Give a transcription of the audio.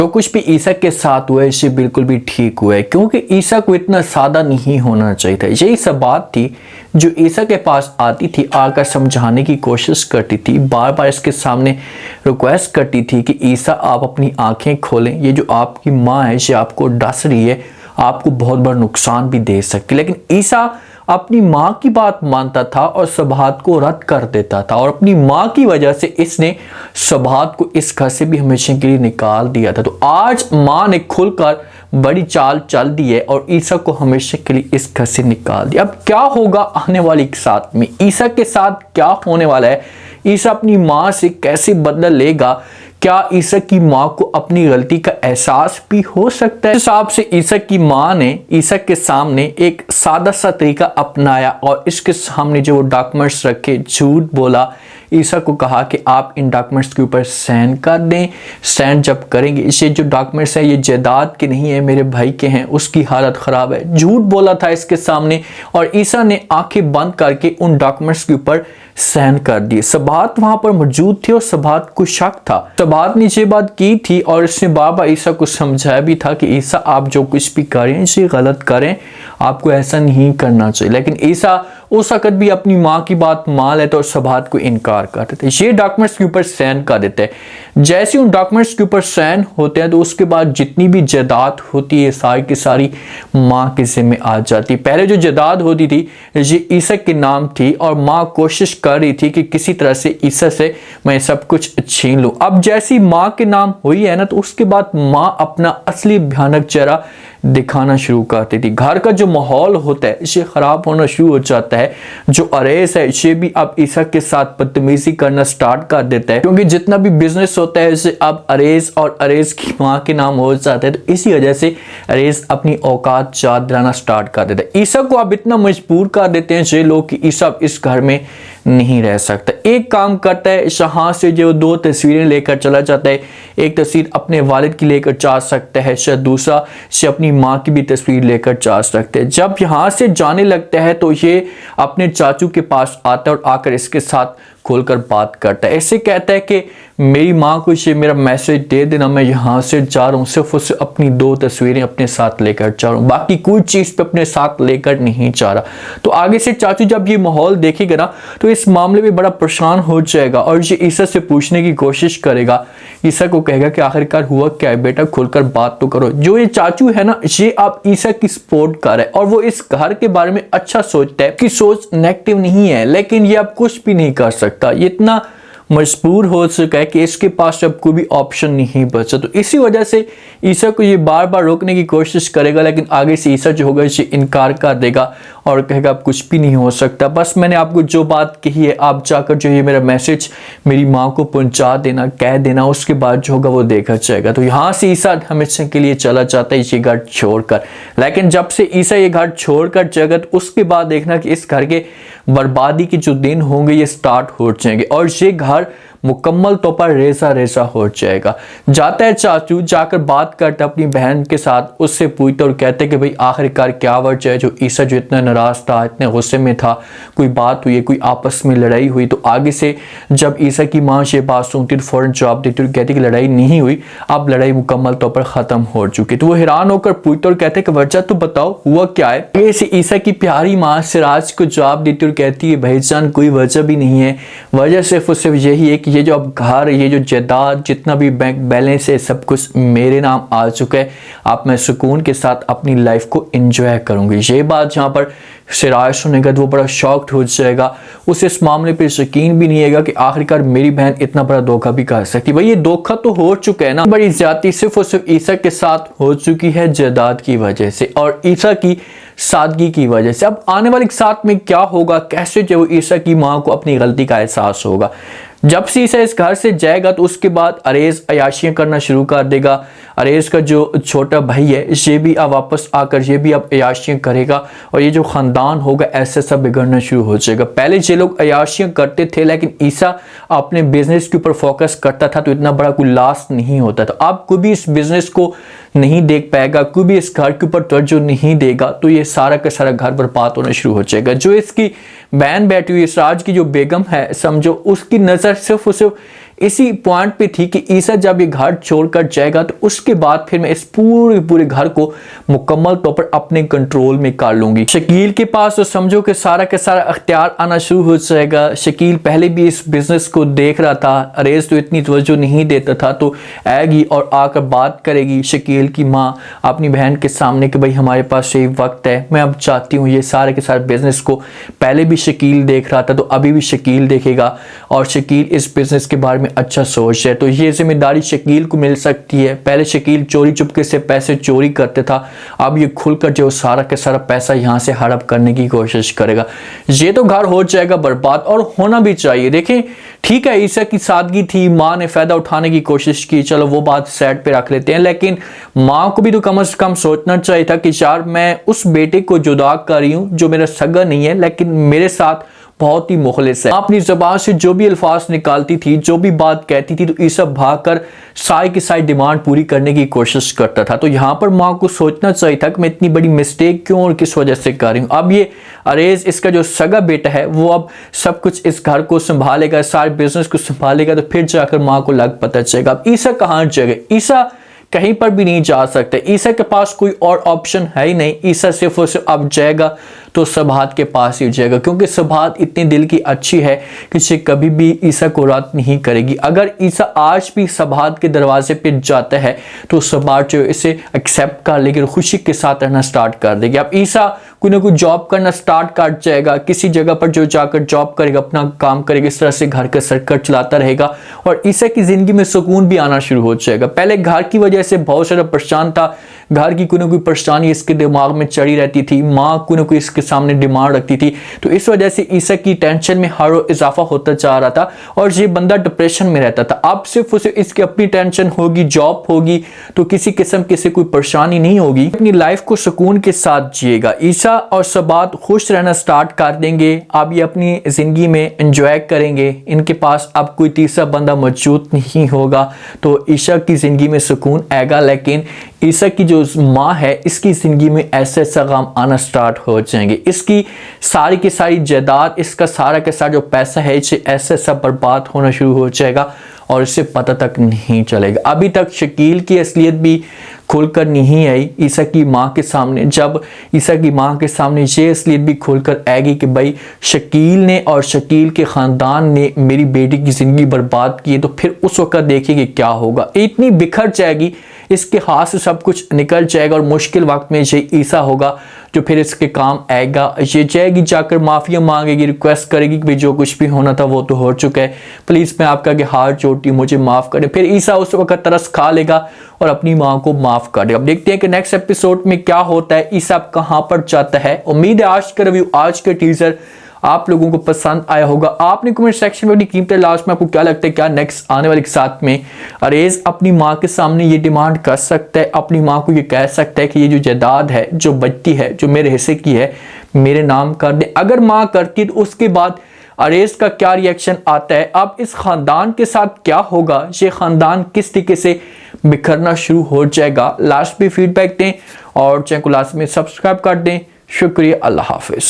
जो कुछ भी ईसा के साथ हुआ है इसे बिल्कुल भी ठीक हुआ है, क्योंकि ईसा को इतना सादा नहीं होना चाहिए था। यही सब बात थी जो ईसा के पास आती थी, आकर समझाने की कोशिश करती थी, बार बार इसके सामने रिक्वेस्ट करती थी कि ईसा आप अपनी आंखें खोलें, ये जो आपकी माँ है ये आपको डस रही है, आपको बहुत बड़ा नुकसान भी दे सकती। लेकिन ईसा अपनी माँ की बात मानता था और सबात को रद्द कर देता था, और अपनी माँ की वजह से इसने सबात को इस घर से भी हमेशा के लिए निकाल दिया था। तो आज माँ ने खुलकर बड़ी चाल चल दी है और ईसा को हमेशा के लिए इस घर से निकाल दिया। अब क्या होगा आने वाली साथ में, ईसा के साथ क्या होने वाला है, ईसा अपनी माँ से कैसे बदला लेगा, क्या ईसा की माँ को अपनी गलती का एहसास भी हो सकता है। इस हिसाब से ईसा की माँ ने ईसा के सामने एक सादा सा तरीका अपनाया और इसके सामने जो वो डॉक्यूमेंट्स रखे, झूठ बोला, ईसा को कहा कि आप इन डॉक्यूमेंट्स के ऊपर साइन कर दें। साइन जब करेंगे, इसे जो डॉक्यूमेंट्स हैं ये जायदाद के नहीं है, मेरे भाई के हैं, उसकी हालत ख़राब है। झूठ बोला था इसके सामने और ईसा ने आंखें बंद करके उन डॉक्यूमेंट्स के ऊपर साइन कर दिए। सबात वहां पर मौजूद थे और सबात को शक था। सबात ने ये बात की थी और इसने बाबा ईसा को समझाया भी था कि ईसा आप जो कुछ भी करें इसे गलत करें, आपको ऐसा नहीं करना चाहिए। लेकिन ईसा उस वक्त भी अपनी माँ की बात मान लेते और सबात को इनकार कर देते। ये डॉक्यूमेंट्स के ऊपर साइन कर देते हैं। जैसे उन डॉक्यूमेंट्स के ऊपर साइन होते हैं तो उसके बाद जितनी भी जायदाद होती है सारी की सारी माँ के जिम्मे आ जाती है। पहले जो जायदाद होती थी ये ईसा के नाम थी और माँ कोशिश कर रही थी कि किसी तरह से ईसा से मैं सब कुछ छीन लूं। अब जैसी माँ के नाम हुई है ना, तो उसके बाद माँ अपना असली भयानक चेहरा दिखाना शुरू करती थी। घर का जो माहौल होता है इसे खराब होना शुरू हो जाता है। जो अरेस है इसे भी अब ईसा के साथ बदतमीजी करना स्टार्ट कर देता है, क्योंकि जितना भी बिजनेस होता है इसे अब अरेस और अरेस की माँ के नाम हो जाता है। तो इसी वजह से अरेस अपनी औकात याद दिलाना स्टार्ट कर देता है। ईसा को अब इतना मजबूर कर देते हैं ये लोग कि ईसा इस घर में नहीं रह सकता। एक काम करता है, यहाँ से जो 2 तस्वीरें लेकर चला जाता है। एक तस्वीर अपने वालिद की लेकर जा सकता है, शायद दूसरा से अपनी माँ की भी तस्वीर लेकर जा सकते हैं। जब यहाँ से जाने लगता है तो ये अपने चाचू के पास आता है और आकर इसके साथ खोलकर बात करता है। ऐसे कहता है कि मेरी माँ को ये मेरा मैसेज दे देना, मैं यहाँ से जा रहा हूँ, सिर्फ उससे अपनी 2 तस्वीरें अपने साथ लेकर जा रहा हूँ, बाकी कोई चीज़ पे अपने साथ लेकर नहीं जा रहा। तो आगे से चाचू जब ये माहौल देखेगा ना तो इस मामले में बड़ा परेशान हो जाएगा और ये ईसा से पूछने की कोशिश करेगा। ईसा को कहेगा कि आखिरकार हुआ क्या है बेटा, खुलकर बात तो करो। जो ये चाचू है ना ये आप ईसा की सपोर्ट कर रहा है और वो इस घर के बारे में अच्छा सोचता है, कि सोच नेगेटिव नहीं है, लेकिन ये अब कुछ भी नहीं कर सकता। ये इतना मजबूर हो चुका है कि इसके पास अब कोई भी ऑप्शन नहीं बचा। तो इसी वजह से ईसा को ये बार बार रोकने की कोशिश करेगा, लेकिन आगे से ईसा जो होगा इसे इनकार कर देगा और कहेगा अब कुछ भी नहीं हो सकता, बस मैंने आपको जो बात कही है आप जाकर जो ये मेरा मैसेज मेरी माँ को पहुंचा देना, कह देना, उसके बाद जो होगा वो देखा जाएगा। तो यहाँ से ईसा हमेशा के लिए चला जाता है ये घर छोड़कर। लेकिन जब से ईसा ये घर छोड़कर जाएगा तो उसके बाद देखना कि इस घर के बर्बादी के जो दिन होंगे ये स्टार्ट हो जाएंगे और ये घर मुकम्मल तौर पर रेसा रेसा हो जाएगा। जाता है चाचू, जाकर बात करता अपनी बहन के साथ, उससे पूछता और कहते कि भाई आखिरकार क्या वजह है जो ईसा जो इतना नाराज था, इतने गुस्से में था, कोई बात हुई, कोई आपस में लड़ाई हुई। तो आगे से जब ईसा की माँ ये बात सुनती तो फौरन जवाब देती और कहती कि लड़ाई नहीं हुई, अब लड़ाई मुकम्मल तौर पर खत्म हो चुकी। तो वो हैरान होकर पूछता और कहते कि वजह तो बताओ हुआ क्या है। ऐसे ईसा की प्यारी माँ सिराज को जवाब देती और कहती है भाईजान कोई वजह भी नहीं है, वजह सिर्फ और सिर्फ यही है कि ये जो अब घर, ये जो जायदाद, जितना भी बैंक बैलेंस है सब कुछ मेरे नाम आ चुका है, आप मैं सुकून के साथ अपनी लाइफ को एंजॉय करूंगी। ये बात जहाँ पर सिराज सुनेगा तो वो बड़ा शॉक्ड हो जाएगा, उसे इस मामले पे यकीन भी नहीं आएगा कि आखिरकार मेरी बहन इतना बड़ा धोखा भी कर सकती। भाई ये धोखा तो हो चुका है ना, बड़ी ज्यादती सिर्फ और सिर्फ ईसा के साथ हो चुकी है जायदाद की वजह से और ईसा की सादगी की वजह से। अब आने वाले साथ में क्या होगा, कैसे जो ईसा की माँ को अपनी गलती का एहसास होगा। जब से ईसा इस घर से जाएगा तो उसके बाद अरेज अयाशियां करना शुरू कर देगा। अरेज का जो छोटा भाई है ये भी अब वापस आकर ये भी अब अयाशियां करेगा और ये जो ख़ानदान होगा ऐसे सब बिगड़ना शुरू हो जाएगा। पहले ये लोग अयाशियां करते थे लेकिन ईसा अपने बिजनेस के ऊपर फोकस करता था तो इतना बड़ा कोई लॉस नहीं होता था। अब कोई भी इस बिजनेस को नहीं देख पाएगा, कोई भी इस घर के ऊपर तवज्जो नहीं देगा तो ये सारा का सारा घर बर्बाद होना शुरू हो जाएगा। जो इसकी बहन बैठी हुई इसराज की जो बेगम है समझो, उसकी नज़र सिर्फ और सिर्फ इसी पॉइंट पे थी कि ईसा जब ये घर छोड़कर जाएगा तो उसके बाद फिर मैं इस पूरे घर को मुकम्मल तौर पर अपने कंट्रोल में कर लूंगी। शकील के पास तो समझो कि सारा का सारा अख्तियार आना शुरू हो जाएगा। शकील पहले भी इस बिजनेस को देख रहा था, अरेज तो इतनी तवज्जो नहीं देता था, तो आएगी और आकर बात करेगी शकील की माँ अपनी बहन के सामने कि भाई हमारे पास यही वक्त है, मैं अब चाहती हूँ ये सारे के सारे बिजनेस को, पहले भी शकील देख रहा था तो अभी भी शकील देखेगा और शकील इस बिजनेस के बारे में अच्छा सोच है, तो ये जिम्मेदारी शकील को मिल सकती है। पहले शकील चोरी चुपके से पैसे चोरी करते था, अब ये खुलकर जो सारा का सारा पैसा यहाँ से हड़प करने की कोशिश करेगा। ये तो घर हो जाएगा बर्बाद, और होना भी चाहिए। देखें ठीक है, ईसा की सादगी थी, माँ ने फायदा उठाने की कोशिश की, चलो वो बात साइड पे रख लेते हैं, लेकिन माँ को भी तो कम से कम सोचना चाहिए था कि यार मैं उस बेटे को जुदा कर रही हूँ जो मेरा सगा नहीं है लेकिन मेरे साथ बहुत ही मुखलिस है। अपनी ज़बान से जो भी अल्फाज निकालती थी, जो भी बात कहती थी, तो ईसा भागकर सारी की सारी डिमांड पूरी करने की कोशिश करता था। तो यहाँ पर माँ को सोचना चाहिए था कि मैं इतनी बड़ी मिस्टेक क्यों और किस वजह से कर रही हूँ। अब ये अरेज इसका जो सगा बेटा है वो अब सब कुछ इस घर को संभालेगा, सारे बिजनेस को संभालेगा, तो फिर जाकर माँ को लग पता चलेगा अब ईसा कहाँ जाएगा। ईसा कहीं पर भी नहीं जा सकते, ईसा के पास कोई और ऑप्शन है ही नहीं। ईसा सिर्फ और सिर्फ अब जाएगा तो सबात के पास ही जाएगा, क्योंकि सबात इतनी दिल की अच्छी है कि से कभी भी ईसा को रद्द नहीं करेगी। अगर ईसा आज भी सबात के दरवाजे पे जाता है तो सबात जो इसे एक्सेप्ट कर लेगी और खुशी के साथ रहना स्टार्ट कर देगी। अब ईसा कोई ना कोई जॉब करना स्टार्ट कर जाएगा, किसी जगह पर जो जाकर जॉब करेगा, अपना काम करेगा, इस तरह से घर का सर्कल चलाता रहेगा और ईसा की जिंदगी में सुकून भी आना शुरू हो जाएगा। पहले घर की वजह से बहुत सारा परेशान था, घर की कोई ना कोई परेशानी इसके दिमाग में चढ़ी रहती थी, माँ कोई ना कोई इसके सामने डिमांड रखती थी, तो इस वजह से ईसा की टेंशन में हर रोज इजाफा होता जा रहा था और ये बंदा डिप्रेशन में रहता था। अब सिर्फ उसे इसकी अपनी टेंशन होगी, जॉब होगी, तो किसी किस्म की कोई परेशानी नहीं होगी, अपनी लाइफ को सुकून के साथ जिएगा। ईसा और सबात खुश रहना स्टार्ट कर देंगे, अब ये अपनी जिंदगी में एंजॉय करेंगे, इनके पास अब कोई तीसरा बंदा मौजूद नहीं होगा, तो ईसा की जिंदगी में सुकून आएगा। लेकिन ईसा की जो माँ है इसकी जिंदगी में ऐसे ऐसा गम आना स्टार्ट हो जाएंगे, इसकी सारी की सारी जायदाद, इसका सारा का सारा जो पैसा है इसे ऐसे ऐसा बर्बाद होना शुरू हो जाएगा और इसे पता तक नहीं चलेगा। अभी तक शकील की असलियत भी खुलकर नहीं आई ईसा की माँ के सामने। जब ईसा की माँ के सामने ये असलियत भी खुलकर आएगी कि भाई शकील ने और शकील के ख़ानदान ने मेरी बेटी की ज़िंदगी बर्बाद की है, तो फिर उस वक्त देखिए क्या होगा। इतनी बिखर जाएगी, इसके हाथ से सब कुछ निकल जाएगा और मुश्किल वक्त में ये ईसा होगा जो फिर इसके काम आएगा। ये जाएगी जाकर माफ़िया मांगेगी, रिक्वेस्ट करेगी कि भाई जो कुछ भी होना था वो तो हो चुका है, प्लीज़ मैं आपका के हाथ जोड़ती हूँ, मुझे माफ़ करें। फिर ईसा उस वक्त तरस खा लेगा और अपनी माँ को माफ़ कर देगा। अब देखते हैं कि नेक्स्ट एपिसोड में क्या होता है, ईसा कहाँ पर जाता है। उम्मीद है आज का रिव्यू, आज का टीजर आप लोगों को पसंद आया होगा। आपने कमेंट सेक्शन में अपनी कीमत लास्ट में आपको क्या लगता है, क्या नेक्स्ट आने वाले के साथ में अरेज अपनी माँ के सामने ये डिमांड कर सकता है, अपनी माँ को ये कह सकता है कि ये जो जायदाद है, जो बचती है, जो मेरे हिस्से की है, मेरे नाम कर दे। अगर माँ करती तो उसके बाद अरेज का क्या रिएक्शन आता है, अब इस खानदान के साथ क्या होगा, ये खानदान किस तरीके से बिखरना शुरू हो जाएगा। लास्ट में फीडबैक दें और चैनल को लास्ट में सब्सक्राइब कर दें। शुक्रिया, अल्लाह हाफिज।